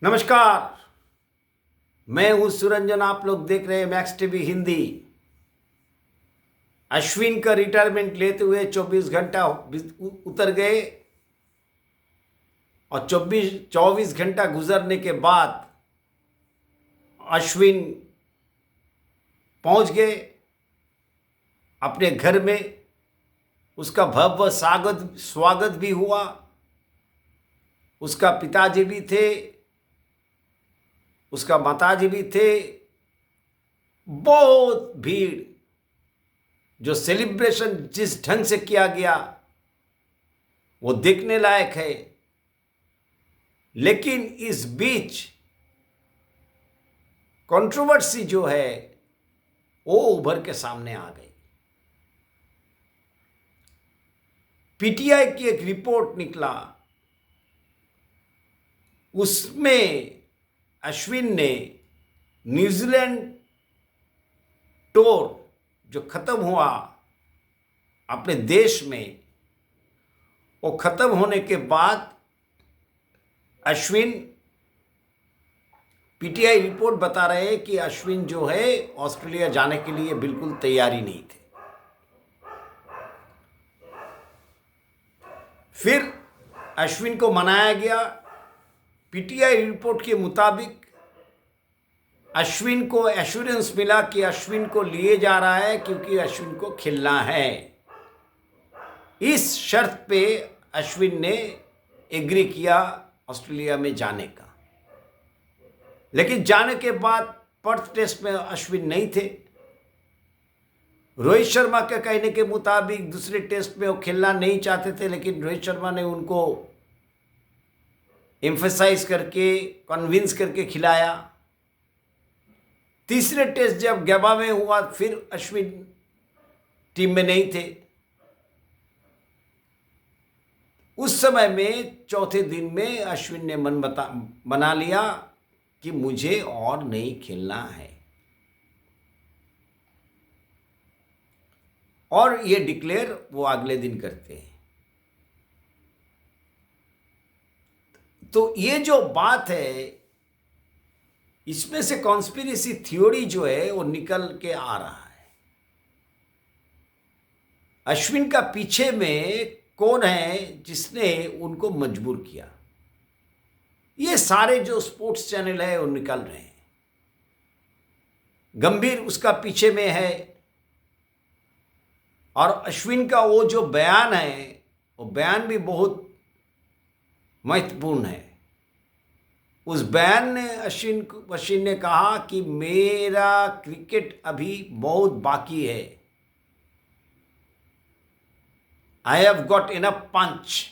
नमस्कार। मैं हूं सुरंजन। आप लोग देख रहे हैं मैक्स टीवी हिंदी। अश्विन का रिटायरमेंट लेते हुए 24 घंटा उतर गए और 24 घंटा गुजरने के बाद अश्विन पहुंच गए अपने घर में। उसका भव्य स्वागत भी हुआ। उसका पिताजी भी थे, उसका माताजी भी थे। बहुत भीड़। जो सेलिब्रेशन जिस ढंग से किया गया वो देखने लायक है। लेकिन इस बीच कंट्रोवर्सी जो है वो उभर के सामने आ गई। पीटीआई की एक रिपोर्ट निकला, उसमें अश्विन ने न्यूजीलैंड टूर जो खत्म हुआ अपने देश में, वो खत्म होने के बाद अश्विन, पीटीआई रिपोर्ट बता रहे हैं कि अश्विन जो है ऑस्ट्रेलिया जाने के लिए बिल्कुल तैयारी नहीं थे। फिर अश्विन को मनाया गया। पीटीआई रिपोर्ट के मुताबिक अश्विन को एश्योरेंस मिला कि अश्विन को लिए जा रहा है क्योंकि अश्विन को खेलना है। इस शर्त पे अश्विन ने एग्री किया ऑस्ट्रेलिया में जाने का। लेकिन जाने के बाद पर्थ टेस्ट में अश्विन नहीं थे। रोहित शर्मा के कहने के मुताबिक दूसरे टेस्ट में वो खेलना नहीं चाहते थे, लेकिन रोहित शर्मा ने उनको एम्फेसाइज करके, कन्विंस करके खिलाया। तीसरे टेस्ट जब गैबा में हुआ फिर अश्विन टीम में नहीं थे। उस समय में चौथे दिन में अश्विन ने बना लिया कि मुझे और नहीं खेलना है, और ये डिक्लेयर वो अगले दिन करते हैं। तो ये जो बात है, इसमें से कॉन्स्पिरेसी थ्योरी जो है वो निकल के आ रहा है। अश्विन का पीछे में कौन है जिसने उनको मजबूर किया? ये सारे जो स्पोर्ट्स चैनल है वो निकल रहे हैं। गंभीर उसका पीछे में है, और अश्विन का वो जो बयान है वो बयान भी बहुत महत्वपूर्ण है। उस बयान में अश्विन ने कहा कि मेरा क्रिकेट अभी बहुत बाकी है। आई हैव गॉट इनफ पंच,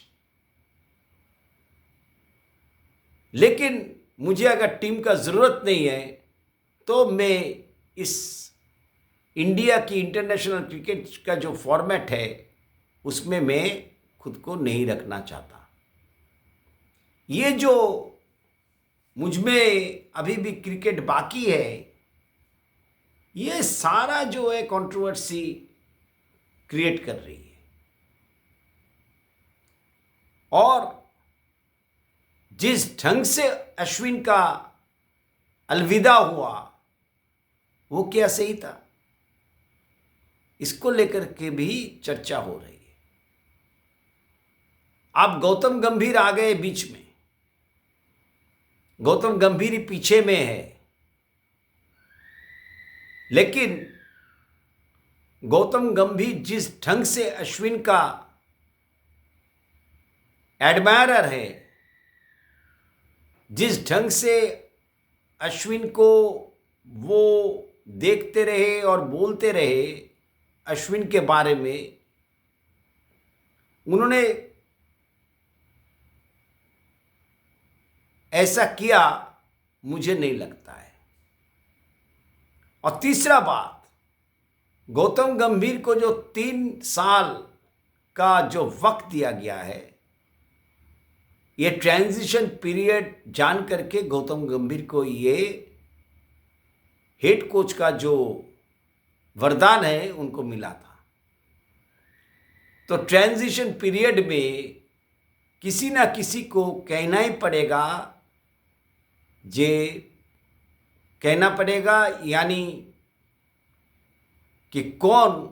लेकिन मुझे अगर टीम का जरूरत नहीं है तो मैं इस इंडिया की इंटरनेशनल क्रिकेट का जो फॉर्मेट है उसमें मैं खुद को नहीं रखना चाहता। ये जो मुझ में अभी भी क्रिकेट बाकी है, ये सारा जो है कंट्रोवर्सी क्रिएट कर रही है। और जिस ढंग से अश्विन का अलविदा हुआ वो क्या सही था, इसको लेकर के भी चर्चा हो रही है। अब गौतम गंभीर आ गए बीच में। गौतम गंभीर ही पीछे में है, लेकिन गौतम गंभीर जिस ढंग से अश्विन का एडमायरर है, जिस ढंग से अश्विन को वो देखते रहे और बोलते रहे अश्विन के बारे में, उन्होंने ऐसा किया मुझे नहीं लगता है। और तीसरा बात, गौतम गंभीर को जो 3 साल का जो वक्त दिया गया है, ये ट्रांजिशन पीरियड जान करके गौतम गंभीर को ये हेड कोच का जो वरदान है उनको मिला था। तो ट्रांजिशन पीरियड में किसी ना किसी को कहना ही पड़ेगा जे कहना पड़ेगा, यानी कि कौन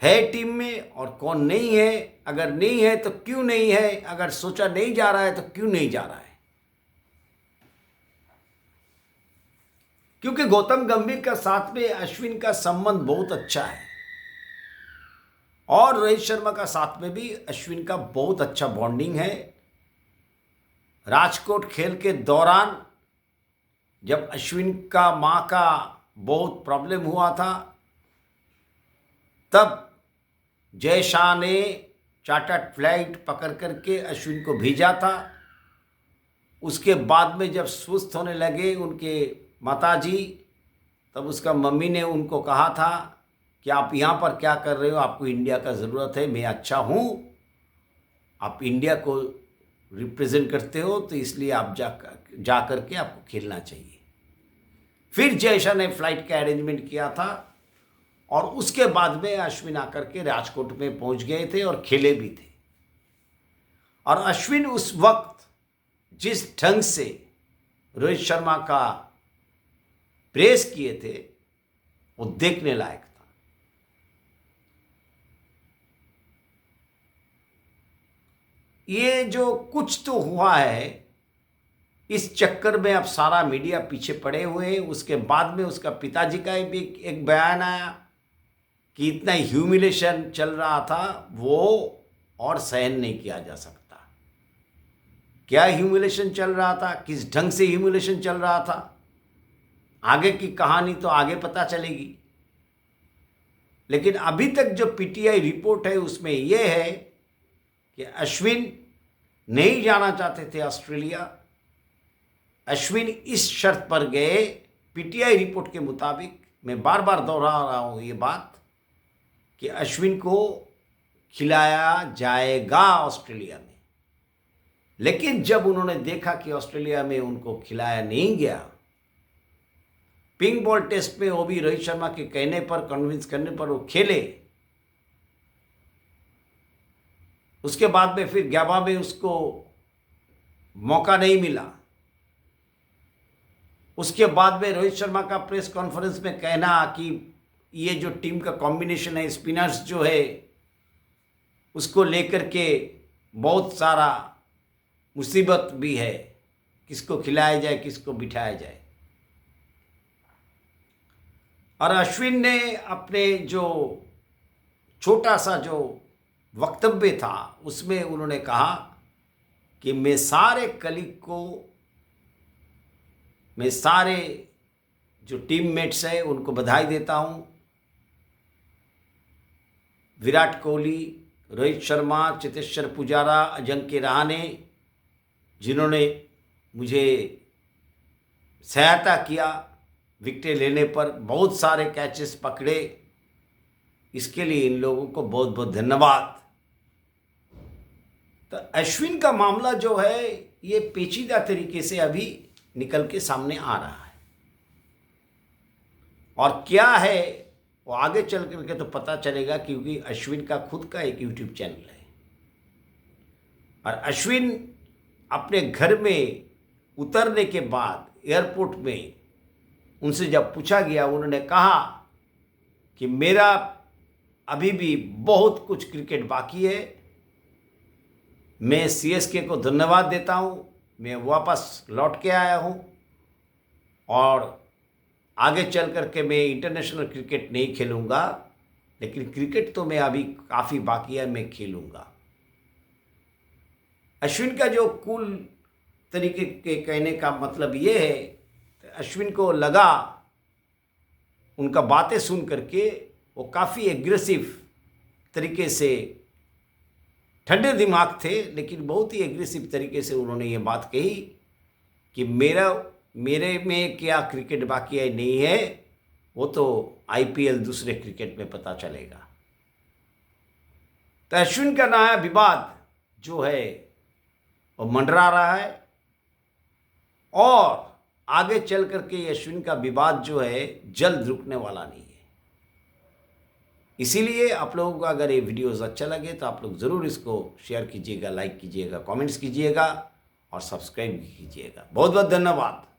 है टीम में और कौन नहीं है। अगर नहीं है तो क्यों नहीं है, अगर सोचा नहीं जा रहा है तो क्यों नहीं जा रहा है। क्योंकि गौतम गंभीर का साथ में अश्विन का संबंध बहुत अच्छा है और रोहित शर्मा का साथ में भी अश्विन का बहुत अच्छा बॉन्डिंग है। राजकोट खेल के दौरान जब अश्विन का मां का बहुत प्रॉब्लम हुआ था, तब जय शाह ने चार्टर्ड फ्लाइट पकड़ करके अश्विन को भेजा था। उसके बाद में जब सुस्त होने लगे उनके माताजी, तब उसका मम्मी ने उनको कहा था कि आप यहाँ पर क्या कर रहे हो, आपको इंडिया का ज़रूरत है, मैं अच्छा हूँ, आप इंडिया को रिप्रेजेंट करते हो, तो इसलिए आप जा करके आपको खेलना चाहिए। फिर जयशाह ने फ्लाइट का अरेंजमेंट किया था और उसके बाद में अश्विन आकर के राजकोट में पहुंच गए थे और खेले भी थे। और अश्विन उस वक्त जिस ढंग से रोहित शर्मा का प्रेस किए थे वो देखने लायक था। ये जो कुछ तो हुआ है, इस चक्कर में अब सारा मीडिया पीछे पड़े हुए हैं। उसके बाद में उसका पिताजी का भी एक बयान आया कि इतना ह्यूमिलेशन चल रहा था वो और सहन नहीं किया जा सकता। क्या ह्यूमिलेशन चल रहा था, किस ढंग से ह्यूमिलेशन चल रहा था, आगे की कहानी तो आगे पता चलेगी। लेकिन अभी तक जो पीटीआई रिपोर्ट है उसमें यह है कि अश्विन नहीं जाना चाहते थे ऑस्ट्रेलिया। अश्विन इस शर्त पर गए, पीटीआई रिपोर्ट के मुताबिक, मैं बार बार दोहरा रहा हूँ ये बात, कि अश्विन को खिलाया जाएगा ऑस्ट्रेलिया में। लेकिन जब उन्होंने देखा कि ऑस्ट्रेलिया में उनको खिलाया नहीं गया, पिंक बॉल टेस्ट में वो भी रोहित शर्मा के कहने पर, कन्विंस करने पर वो खेले, उसके बाद में फिर गैबा में उसको मौका नहीं मिला। उसके बाद में रोहित शर्मा का प्रेस कॉन्फ्रेंस में कहना कि ये जो टीम का कॉम्बिनेशन है, स्पिनर्स जो है उसको लेकर के बहुत सारा मुसीबत भी है, किसको खिलाया जाए, किसको बिठाया जाए। और अश्विन ने अपने जो छोटा सा जो वक्तव्य था उसमें उन्होंने कहा कि मैं सारे कलीग को, मैं सारे जो टीममेट्स हैं उनको बधाई देता हूँ। विराट कोहली, रोहित शर्मा, चेतेश्वर पुजारा, अजिंक्य रहाणे, जिन्होंने मुझे सहायता किया विकेट लेने पर, बहुत सारे कैचेस पकड़े, इसके लिए इन लोगों को बहुत बहुत धन्यवाद। तो अश्विन का मामला जो है ये पेचीदा तरीके से अभी निकल के सामने आ रहा है, और क्या है वो आगे चल करके तो पता चलेगा, क्योंकि अश्विन का खुद का एक यूट्यूब चैनल है। और अश्विन अपने घर में उतरने के बाद एयरपोर्ट में उनसे जब पूछा गया, उन्होंने कहा कि मेरा अभी भी बहुत कुछ क्रिकेट बाकी है, मैं सीएसके को धन्यवाद देता हूँ, मैं वापस लौट के आया हूँ और आगे चल कर के मैं इंटरनेशनल क्रिकेट नहीं खेलूँगा, लेकिन क्रिकेट तो मैं अभी काफ़ी बाकी है, मैं खेलूँगा। अश्विन का जो कूल तरीके के कहने का मतलब ये है, अश्विन को लगा, उनका बातें सुन करके वो काफ़ी एग्रेसिव तरीके से, ठंडे दिमाग थे लेकिन बहुत ही एग्रेसिव तरीके से उन्होंने ये बात कही कि मेरे में क्या क्रिकेट बाकी है, नहीं है, वो तो आईपीएल दूसरे क्रिकेट में पता चलेगा। तो अश्विन का नया विवाद जो है वो मंडरा रहा है और आगे चल करके अश्विन का विवाद जो है जल्द रुकने वाला नहीं है। इसीलिए आप लोगों को अगर ये वीडियोस अच्छा लगे तो आप लोग ज़रूर इसको शेयर कीजिएगा, लाइक कीजिएगा, कमेंट्स कीजिएगा और सब्सक्राइब कीजिएगा। बहुत बहुत धन्यवाद।